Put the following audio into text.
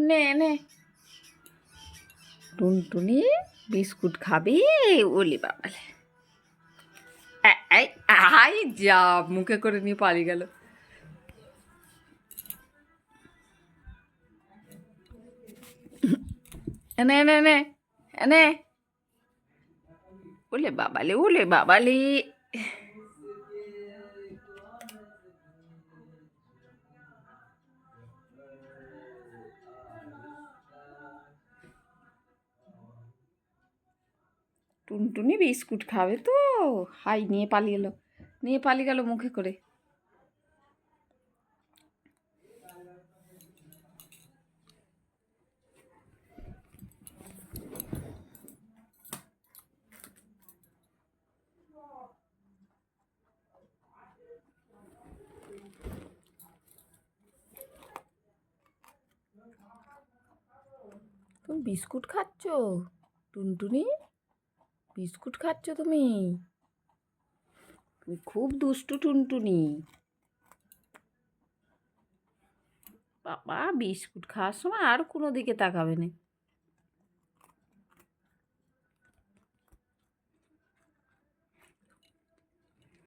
নে নে টুনটুনি বিস্কুট খাবি? ওলি বাবালে, এই আই যা, মুখে করে নিয়ে পালিয়ে গেল। এনে এনে এনে এনে, ওলে বাবালে, ওলে বাবালে। টুনটুনি বিস্কুট খাবে তো, হাই নিয়ে পালিয়ে গেল, নিয়ে পালিয়ে গেল মুখে করে। তুমি বিস্কুট খাচ্ছ টুনটুনি? বিস্কুট খাচ্ছ তুমি? তুমি খুব দুষ্টু টুনটুনি। বাবা বিস্কুট খাওয়ার সময় আর কোনো দিকে তাকাবে না।